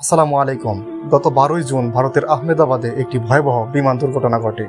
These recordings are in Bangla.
আসসালামু আলাইকুম। গত 12ই জুন ভারতের আহমেদাবাদে একটি ভয়াবহ বিমান দুর্ঘটনা ঘটে।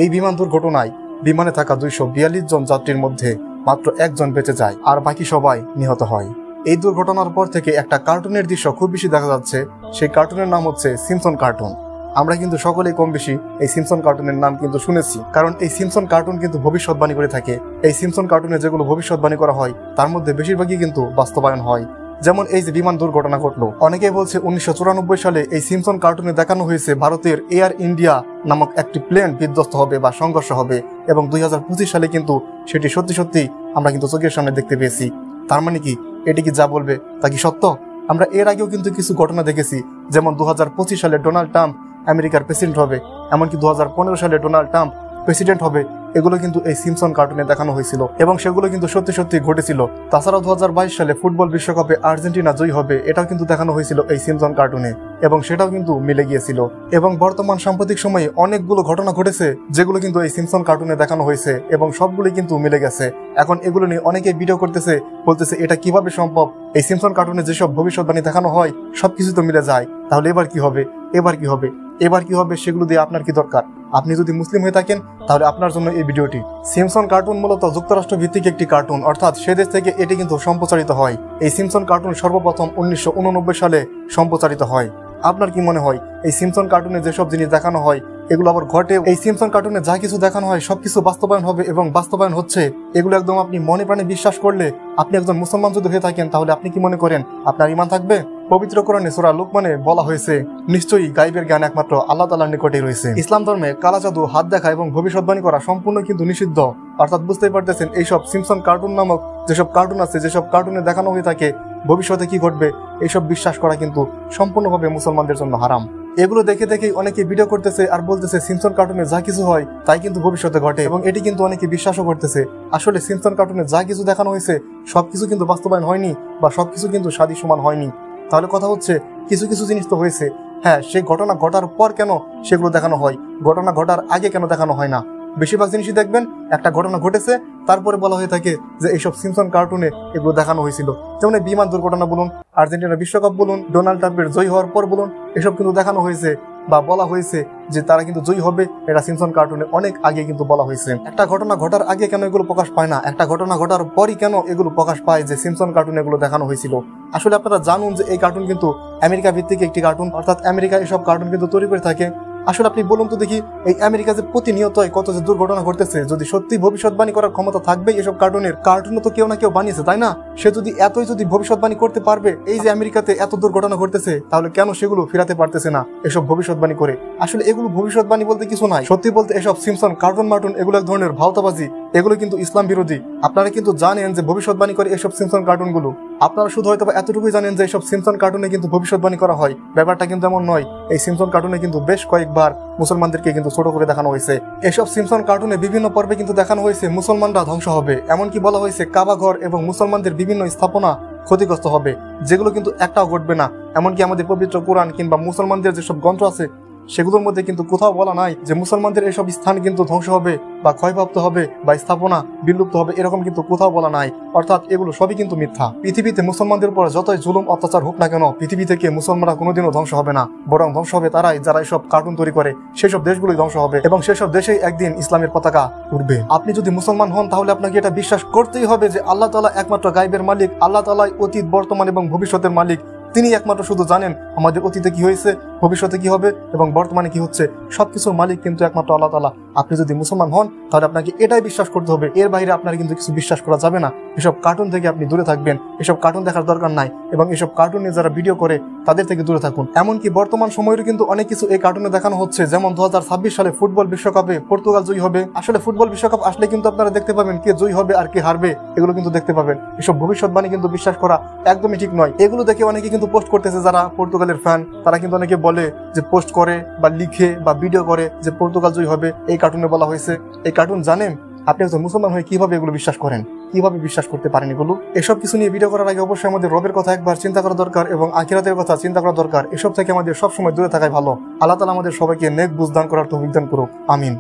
এই বিমান দুর্ঘটনায় বিমানে থাকা 242 জন যাত্রীর মধ্যে মাত্র একজন বেঁচে যায় আর বাকি সবাই নিহত হয়। এই দুর্ঘটনার পর থেকে একটা কার্টুনের দৃশ্য খুব বেশি দেখা যাচ্ছে। সেই কার্টুনের নাম হচ্ছে সিম্পসন কার্টুন। আমরা কিন্তু সকলেই কম বেশি এই সিম্পসন কার্টুনের নাম কিন্তু শুনেছি, কারণ এই সিম্পসন কার্টুন কিন্তু ভবিষ্যৎবাণী করে থাকে। এই সিম্পসন কার্টুনে যেগুলো ভবিষ্যৎবাণী করা হয় তার মধ্যে বেশিরভাগই কিন্তু বাস্তবায়ন হয়। যেমন এই যে বিমান দুর্ঘটনা ঘটলো, অনেকেই বলছে 1994 সালে এই সিম্পসন কার্টুনে দেখানো হয়েছে ভারতের এয়ার ইন্ডিয়া নামক একটি প্লেন বিধ্বস্ত হবে বা সংঘর্ষ হবে, এবং 2025 সালে কিন্তু সেটি সত্যি সত্যি আমরা কিন্তু চোখের সামনে দেখতে পেয়েছি। তার মানে কি এটি কি যা বলবে তা কি সত্য? আমরা এর আগেও কিন্তু কিছু ঘটনা দেখেছি, যেমন 2025 সালে ডোনাল্ড ট্রাম্প আমেরিকার প্রেসিডেন্ট হবে, এমনকি 2015 সালে ডোনাল্ড ট্রাম্প প্রেসিডেন্ট হবে। এগুলো কিন্তু এই সিম্পসন কার্টুনে দেখানো হয়েছিল এবং সেগুলো কিন্তু সত্যি সত্যি ঘটেছিল। তাছাড়াও 2022 সালে ফুটবল বিশ্বকাপে আর্জেন্টিনা জয়ী হবে, এটাও কিন্তু দেখানো হয়েছিল এই সিম্পসন কার্টুনে, এবং সেটাও কিন্তু মিলে গিয়েছিল। এবং বর্তমান সাম্প্রতিক সময়ে অনেকগুলো ঘটনা ঘটেছে যেগুলো কিন্তু এই সিম্পসন কার্টুনে দেখানো হয়েছে এবং সবগুলো কিন্তু মিলে গেছে। এখন এগুলো নিয়ে অনেকে ভিডিও করতেছে, বলতেছে এটা কিভাবে সম্ভব? এই সিম্পসন কার্টুনে যেসব ভবিষ্যৎবাণী দেখানো হয় সবকিছু তো মিলে যায়, তাহলে এবার কি হবে, এবার কি হবে, এবার কি হবে? সেগুলো দিয়ে আপনার কি দরকার? আপনি যদি মুসলিম হয়ে থাকেন তাহলে আপনার জন্য এই ভিডিওটি। সিম্পসন কার্টুন মূলত যুক্তরাষ্ট্র ভিত্তিক একটি কার্টুন, অর্থাৎ সে দেশ থেকে এটি কিন্তু সম্প্রচারিত হয়। এই সিম্পসন কার্টুন সর্বপ্রথম 1989 সালে সম্প্রচারিত হয়। আপনার কি মনে হয় এই সিম্পসন কার্টুনে যেসব জিনিস দেখানো হয় এগুলো আবার ঘটে? এই সিম্পসন কার্টুনে যা কিছু দেখানো হয় সবকিছু বাস্তবায়ন হবে এবং বাস্তবায়ন হচ্ছে, এগুলো একদম আপনি মনে প্রাণে বিশ্বাস করলে, আপনি একজন মুসলমান যদি হয়ে থাকেন তাহলে আপনি কি মনে করেন আপনার ঈমান থাকবে? পবিত্র কোরআনে সূরা লুকমানে বলা হয়েছে, নিশ্চয়ই গায়বের জ্ঞান একমাত্র আল্লাহ তাআলার নিকটেই রয়েছে। ইসলাম ধর্মে কালা জাদু, হাত দেখা এবং ভবিষ্যৎবাণী করা সম্পূর্ণ কিন্তু নিষিদ্ধ। অর্থাৎ বুঝতেই পারতেছেন এইসব সিম্পসন কার্টুন নামক যেসব কার্টুন আছে, যেসব কার্টুনে দেখানো হয়ে থাকে ভবিষ্যতে কি ঘটবে, এইসব বিশ্বাস করা কিন্তু সম্পূর্ণভাবে মুসলমানদের জন্য হারাম। এগুলো দেখে দেখেই অনেকে ভিডিও করতেছে আর বলতেছে সিম্পসন কার্টুনে যা কিছু হয় তাই কিন্তু ভবিষ্যতে ঘটে, এবং এটি কিন্তু অনেকে বিশ্বাসও করতেছে। আসলে সিম্পসন কার্টুনে যা কিছু দেখানো হয়েছে সবকিছু কিন্তু বাস্তবায়ন হয়নি বা সবকিছু কিন্তু সাদী সমান হয়নি। তাহলে কথা হচ্ছে কিছু কিছু জিনিস তো হয়েছে। হ্যাঁ, সেই ঘটনা ঘটার পর কেন সেগুলো দেখানো হয়, ঘটনা ঘটার আগে কেন দেখানো হয় না? বেশিরভাগ জিনিসই দেখবেন একটা ঘটনা ঘটেছে তারপরে বলা হয়ে থাকে যে এইসব সিম্পসন কার্টুনে এগুলো দেখানো হয়েছিল। যেমন এই বিমান দুর্ঘটনা বলুন, আর্জেন্টিনা বিশ্বকাপ বলুন, ডোনাল্ড ট্রাম্পের জয়ী হওয়ার পর বলুন, এসব কিন্তু দেখানো হয়েছে বা বলা হয়েছে যে তারা কিন্তু জয়ী হবে, এটা সিম্পসন কার্টুনে অনেক আগে কিন্তু বলা হয়েছে। একটা ঘটনা ঘটার আগে কেন এগুলো প্রকাশ পায় না? একটা ঘটনা ঘটার পরই কেন এগুলো প্রকাশ পায় যে সিম্পসন কার্টুনে এগুলো দেখানো হয়েছিল? আসলে আপনারা জানুন যে এই কার্টুন কিন্তু আমেরিকা ভিত্তিক একটি কার্টুন, অর্থাৎ আমেরিকা এসব কার্টুন কিন্তু তৈরি করে থাকে। আসলে আপনি বলুন তো দেখি, এই আমেরিকা যে প্রতিনিয়ত কত যে দুর্ঘটনা ঘটতেছে, যদি সত্যি ভবিষ্যৎবাণী করার ক্ষমতা থাকবে এসব কার্টুনের, কার্টুনও তো কেউ না কেউ বানিয়েছে, তাই না? সে যদি এতই যদি ভবিষ্যৎবাণী করতে পারবে, এই যে আমেরিকাতে এত দুর্ঘটনা ঘটতেছে, তাহলে কেন সেগুলো ফেরাতে পারতেছে না এসব ভবিষ্যৎবাণী করে? আসলে এগুলো ভবিষ্যৎবাণী বলতে কিছু নাই। সত্যি বলতে এসব সিম্পসন কার্টুন মার্টুন এগুলো এক ধরনের ভাওতাবাজি, এগুলো কিন্তু ইসলাম বিরোধী। আপনারা কিন্তু জানেন যে ভবিষ্যৎবাণী করে এসব সিম্পসন কার্টুনগুলো। আপনারা শুধু হয়তো এতটুকুই জানেন যে এইসব সিম্পসন কার্টুনে কিন্তু ভবিষ্যৎবাণী করা হয়, ব্যাপারটা কিন্তু এমন নয়। এই সিম্পসন কার্টুনে কিন্তু বেশ কয়েকবার মুসলমানদেরকে কিন্তু ছোট করে দেখানো হয়েছে। এসব সিম্পসন কার্টুনে বিভিন্ন পর্বে কিন্তু দেখানো হয়েছে মুসলমানরা ধ্বংস হবে, এমনকি বলা হয়েছে কাবা ঘর এবং মুসলমানদের বিভিন্ন স্থাপনা ক্ষতিগ্রস্ত হবে, যেগুলো কিন্তু একটাও ঘটবে না। এমনকি আমাদের পবিত্র কোরআন কিংবা মুসলমানদের যেসব গ্রন্থ আছে সেগুলোর মধ্যে কিন্তু কোথাও বলা নাই যে মুসলমানদের এসব স্থান কিন্তু ধ্বংস হবে বা ক্ষয়প্রাপ্ত হবে বা স্থাপনা বিলুপ্ত হবে, এরকম কিন্তু কোথাও বলা নাই। অর্থাৎ এগুলো সবই কিন্তু মিথ্যা। পৃথিবীতে মুসলমানদের উপর যতই জুলুম অত্যাচার হোক না কেন, পৃথিবী থেকে মুসলমানরা কোনোদিনও ধ্বংস হবে না, বরং ধ্বংস হবে তারাই যারা এসব কার্টুন তৈরি করে। সেসব দেশগুলোই ধ্বংস হবে এবং সেসব দেশেই একদিন ইসলামের পতাকা উঠবে। আপনি যদি মুসলমান হন তাহলে আপনাকে এটা বিশ্বাস করতেই হবে যে আল্লাহ তাআলা একমাত্র গায়বের মালিক, আল্লাহ তাআলাই অতীত, বর্তমান এবং ভবিষ্যতের মালিক। তিনি একমাত্র শুধু জানেন আমাদের অতীতে কি হয়েছে, ভবিষ্যতে কি হবে এবং বর্তমানে কি হচ্ছে। সবকিছুর মালিক কিন্তু একমাত্র আল্লাহ তাআলা। আপনি যদি মুসলমান হন তাহলে আপনাকে এটাই বিশ্বাস করতে হবে, এর বাইরে আপনার কিন্তু কিছু বিশ্বাস করা যাবে না। এসব কার্টুন থেকে আপনি দূরে থাকবেন, এসব কার্টুন দেখার দরকার নাই, এবং এসব কার্টুনে যারা ভিডিও করে তাদের থেকে দূরে থাকুন। এমনকি বর্তমান সময়েরও কিন্তু অনেক কিছু এই কার্টুনে দেখানো হচ্ছে, যেমন 2026 সালে ফুটবল বিশ্বকাপে পর্তুগাল জয়ী হবে। আসলে ফুটবল বিশ্বকাপ আসলে কিন্তু আপনারা দেখতে পাবেন কে জয়ী হবে আর কে হারবে, এগুলো কিন্তু দেখতে পাবেন। এসব ভবিষ্যৎবাণী কিন্তু বিশ্বাস করা একদমই ঠিক নয়। এগুলো দেখে অনেকে কিন্তু পোস্ট করতেছে, যারা পর্তুগালের ফ্যান তারা কিন্তু অনেকে বলে যে পোস্ট করে বা লিখে বা ভিডিও করে যে পর্তুগাল জয়ী হবে, এই কার্টুনে বলা হয়েছে। এই কার্টুন জানেন আপনি একজন মুসলমান হয়ে কিভাবে এগুলো বিশ্বাস করেন, কিভাবে বিশ্বাস করতে পারেন এগুলো? এসব কিছু নিয়ে ভিডিও করার আগে অবশ্যই আমাদের রবের কথা একবার চিন্তা করা দরকার এবং আখিরাতের কথা চিন্তা করা দরকার। এসব থেকে আমাদের সবসময় দূরে থাকাই ভালো। আল্লাহ তাআলা আমাদের সবাইকে নেক বুঝ দান করার তৌফিক দান করুক, আমিন।